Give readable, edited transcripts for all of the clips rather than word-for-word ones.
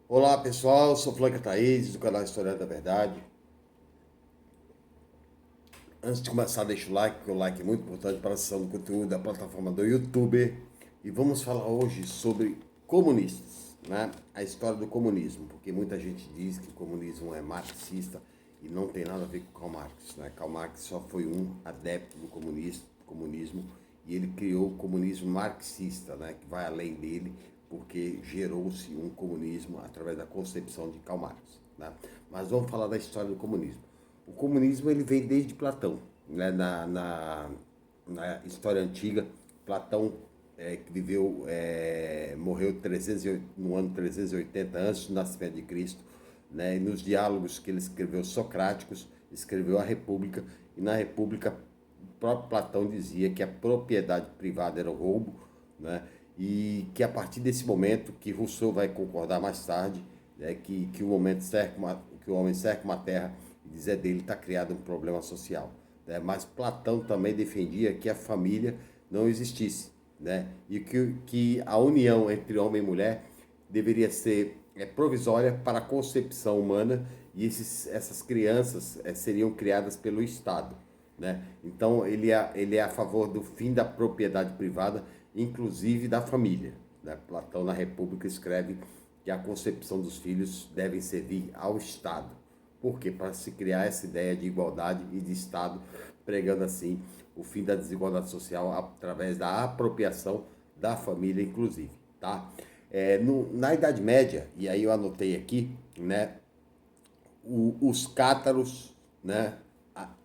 Olá pessoal, eu sou Flanca Thaís, do canal História da Verdade. Antes de começar, deixa o like, porque o like é muito importante para a sessão do conteúdo da plataforma do YouTube. E vamos falar hoje sobre comunistas, né? A história do comunismo, porque muita gente diz que o comunismo é marxista e não tem nada a ver com Karl Marx, né? Karl Marx só foi um adepto do comunismo e ele criou o comunismo marxista, né? Que vai além dele, porque gerou-se um comunismo através da concepção de Karl Marx, né? Mas vamos falar da história do comunismo. O comunismo ele vem desde Platão, né? Na história antiga, Platão que viveu, morreu no ano 380 antes do nascimento de Cristo, né? E nos diálogos que ele escreveu socráticos, escreveu a República, e na República o próprio Platão dizia que a propriedade privada era o roubo, né? E que a partir desse momento, que Rousseau vai concordar mais tarde, né? Que o momento que o homem cerca uma terra e dizer dele está criado um problema social, né? Mas Platão também defendia que a família não existisse, né? E que a união entre homem e mulher deveria ser provisória para a concepção humana e essas crianças seriam criadas pelo Estado, né? Então ele é a favor do fim da propriedade privada, inclusive da família, né? Platão na República escreve que a concepção dos filhos devem servir ao Estado. Por quê? Para se criar essa ideia de igualdade e de Estado, pregando assim o fim da desigualdade social através da apropriação da família, inclusive, tá? Na Idade Média, e aí eu anotei aqui, né, os cátaros, né,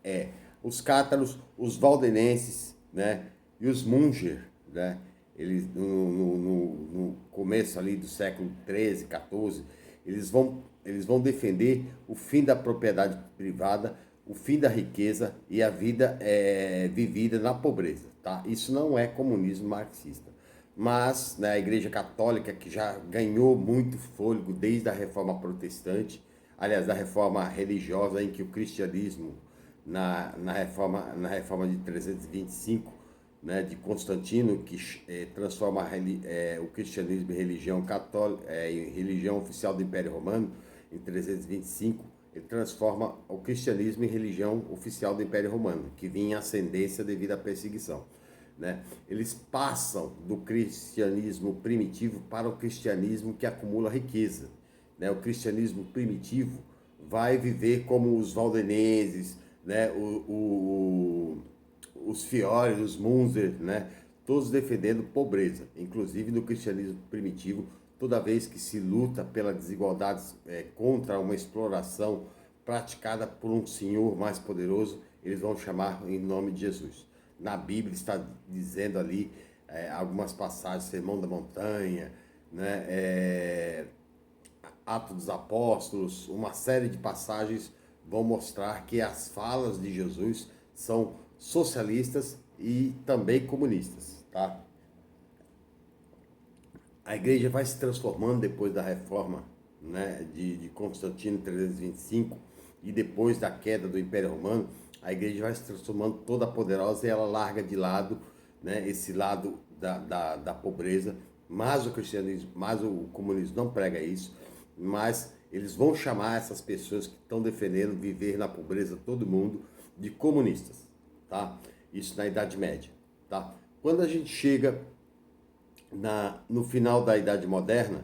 é, os cátaros, os valdenenses, né, e os Munger, né, eles no começo ali do século 13, 14, eles vão defender o fim da propriedade privada, o fim da riqueza e a vida vivida na pobreza, tá? Isso não é comunismo marxista. Mas né, a Igreja Católica, que já ganhou muito fôlego desde a Reforma Protestante, aliás, da Reforma Religiosa, em que o cristianismo, na reforma de 325, né, de Constantino, que transforma o cristianismo em religião católica, em religião oficial do Império Romano, em 325, ele transforma o cristianismo em religião oficial do Império Romano, que vinha em ascendência devido à perseguição, né? Eles passam do cristianismo primitivo para o cristianismo que acumula riqueza, né? O cristianismo primitivo vai viver como os valdenenses, né? Os Fiore, os Munzer, né? Todos defendendo pobreza, inclusive no cristianismo primitivo, toda vez que se luta pela desigualdade contra uma exploração praticada por um senhor mais poderoso, eles vão chamar em nome de Jesus. Na Bíblia está dizendo ali algumas passagens, Sermão da Montanha, né, Atos dos Apóstolos, uma série de passagens vão mostrar que as falas de Jesus são socialistas e também comunistas, tá? A igreja vai se transformando depois da reforma, né, de Constantino 325 e depois da queda do Império Romano, a igreja vai se transformando toda poderosa e ela larga de lado, né, esse lado da pobreza, mas o cristianismo, mas o comunismo não prega isso, mas eles vão chamar essas pessoas que estão defendendo viver na pobreza todo mundo de comunistas, tá? Isso na Idade Média, tá? Quando a gente chega no final da Idade Moderna,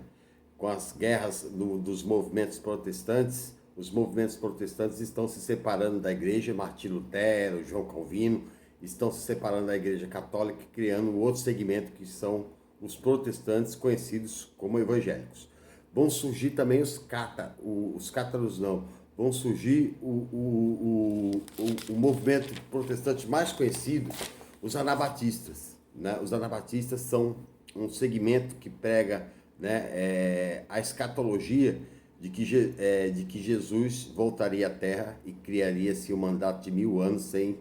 com as guerras dos movimentos protestantes, os movimentos protestantes estão se separando da igreja, Martim Lutero, João Calvino, estão se separando da igreja católica, criando um outro segmento que são os protestantes, conhecidos como evangélicos. Vão surgir também os cátaros não, vão surgir o movimento protestante mais conhecido, os anabatistas, né? Os anabatistas são um segmento que prega, né, a escatologia de que Jesus voltaria à Terra e criaria-se um mandato de 1000 anos sem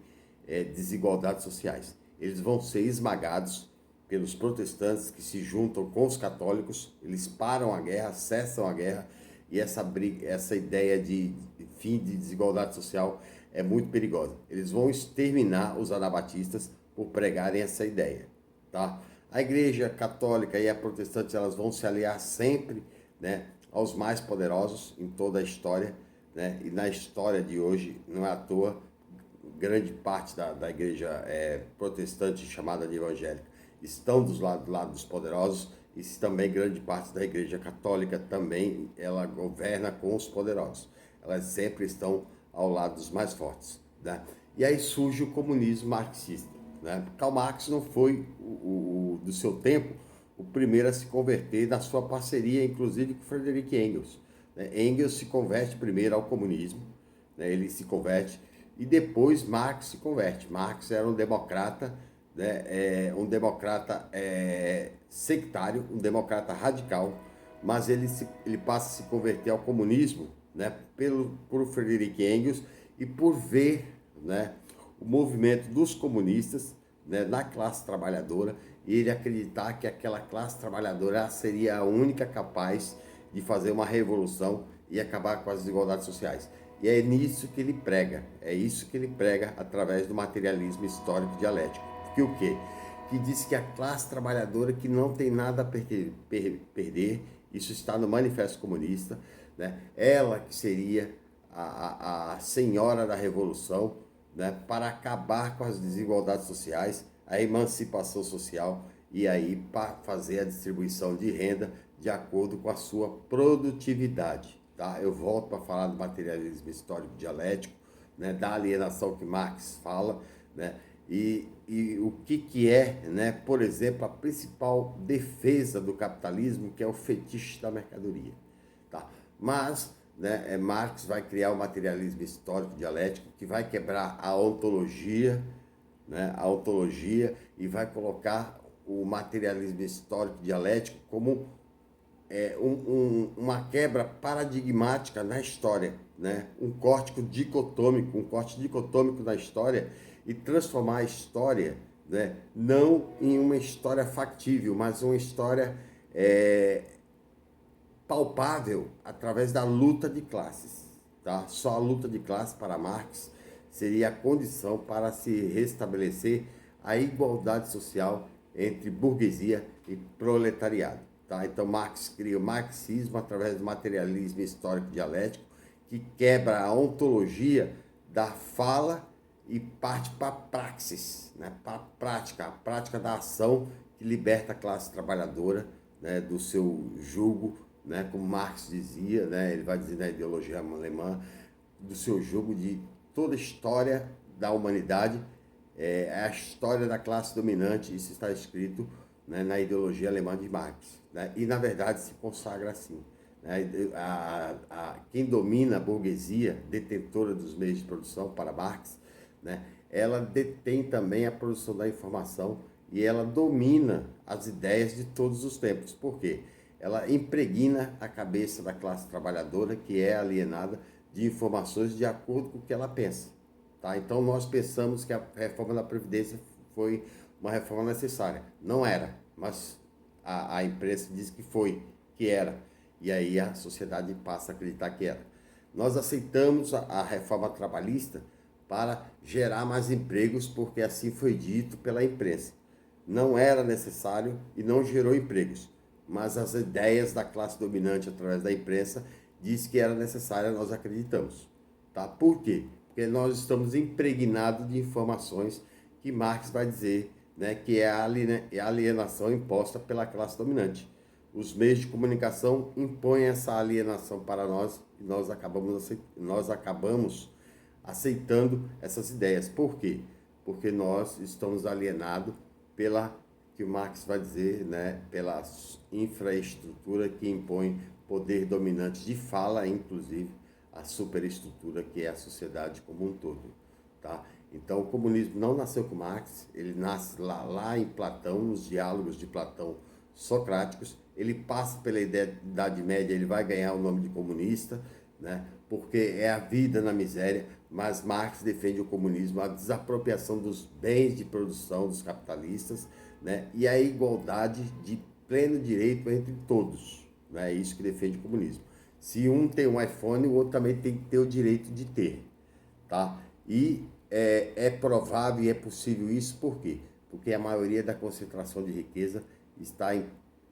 desigualdades sociais. Eles vão ser esmagados pelos protestantes que se juntam com os católicos, eles param a guerra, cessam a guerra, e essa ideia de fim de desigualdade social é muito perigosa. Eles vão exterminar os anabatistas por pregarem essa ideia, tá? A igreja católica e a protestante, elas vão se aliar sempre, né, aos mais poderosos em toda a história, né? E na história de hoje, não é à toa, grande parte da igreja protestante, chamada de evangélica, estão do lado dos poderosos, e também grande parte da igreja católica também, ela governa com os poderosos. Elas sempre estão ao lado dos mais fortes, né? E aí surge o comunismo marxista, né? Karl Marx não foi, do seu tempo, o primeiro a se converter, na sua parceria, inclusive, com Friedrich Engels, né? Engels se converte primeiro ao comunismo, né? Ele se converte, e depois Marx se converte. Marx era um democrata, né? Um democrata sectário, um democrata radical, mas ele passa a se converter ao comunismo, né? Por Friedrich Engels, e por ver, né, o movimento dos comunistas, né, na classe trabalhadora, e ele acreditar que aquela classe trabalhadora seria a única capaz de fazer uma revolução e acabar com as desigualdades sociais. E é nisso que ele prega, é isso que ele prega através do materialismo histórico dialético. Porque o quê? Que diz que a classe trabalhadora que não tem nada a perder, isso está no Manifesto Comunista, né? Ela que seria a senhora da revolução, né? Para acabar com as desigualdades sociais, a emancipação social, e aí para fazer a distribuição de renda de acordo com a sua produtividade. Tá? Eu volto para falar do materialismo histórico dialético, né? Da alienação que Marx fala, né? E o que é, né, por exemplo, a principal defesa do capitalismo, que é o fetiche da mercadoria. Tá? Mas, né, Marx vai criar o materialismo histórico dialético, que vai quebrar a ontologia, né, e vai colocar o materialismo histórico dialético como uma quebra paradigmática na história, né? Um corte dicotômico na história, e transformar a história, né, não em uma história factível, mas uma história palpável através da luta de classes. Tá? Só a luta de classes para Marx seria a condição para se restabelecer a igualdade social entre burguesia e proletariado. Tá? Então Marx cria o marxismo através do materialismo histórico dialético, que quebra a ontologia da fala e parte para a praxis, né? Para a prática da ação, que liberta a classe trabalhadora, né, do seu jugo, né, como Marx dizia, né, ele vai dizer na ideologia alemã, do seu jugo de toda a história da humanidade, a história da classe dominante. Isso está escrito, né, na ideologia alemã de Marx, né, e na verdade se consagra assim. Né, quem domina a burguesia, detentora dos meios de produção, para Marx, né, ela detém também a produção da informação, e ela domina as ideias de todos os tempos. Por quê? Ela impregna a cabeça da classe trabalhadora, que é alienada, de informações de acordo com o que ela pensa. Tá? Então nós pensamos que a reforma da Previdência foi uma reforma necessária. Não era, mas a imprensa diz que foi, que era. E aí a sociedade passa a acreditar que era. Nós aceitamos a reforma trabalhista para gerar mais empregos, porque assim foi dito pela imprensa. Não era necessário e não gerou empregos, mas as ideias da classe dominante através da imprensa diz que era necessária, nós acreditamos. Tá? Por quê? Porque nós estamos impregnados de informações que Marx vai dizer, né, que é a alienação imposta pela classe dominante. Os meios de comunicação impõem essa alienação para nós, e nós acabamos aceitando essas ideias. Por quê? Porque nós estamos alienados pela, que o Marx vai dizer, né, pela infraestrutura que impõe poder dominante de fala, inclusive a superestrutura que é a sociedade como um todo. Tá? Então o comunismo não nasceu com Marx, ele nasce lá em Platão, nos diálogos de Platão socráticos. Ele passa pela Idade Média, ele vai ganhar o nome de comunista, né? Porque é a vida na miséria, mas Marx defende o comunismo, a desapropriação dos bens de produção dos capitalistas, né? E a igualdade de pleno direito entre todos, né? É isso que defende o comunismo. Se um tem um iPhone, o outro também tem que ter o direito de ter, tá? E é provável e é possível isso, por quê? Porque a maioria da concentração de riqueza está em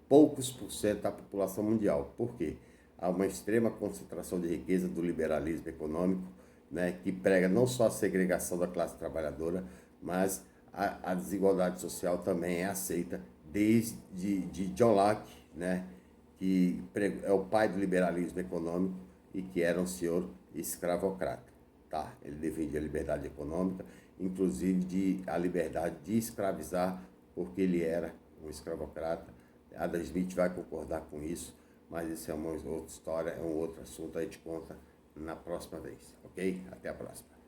poucos por cento da população mundial. Por quê? a uma extrema concentração de riqueza do liberalismo econômico, né, que prega não só a segregação da classe trabalhadora, mas a desigualdade social também é aceita desde de John Locke, né, que é o pai do liberalismo econômico e que era um senhor escravocrata. Tá? Ele defendia a liberdade econômica, inclusive a liberdade de escravizar, porque ele era um escravocrata. Adam Smith vai concordar com isso, mas isso é uma outra história, é um outro assunto, a gente conta na próxima vez, ok? Até a próxima.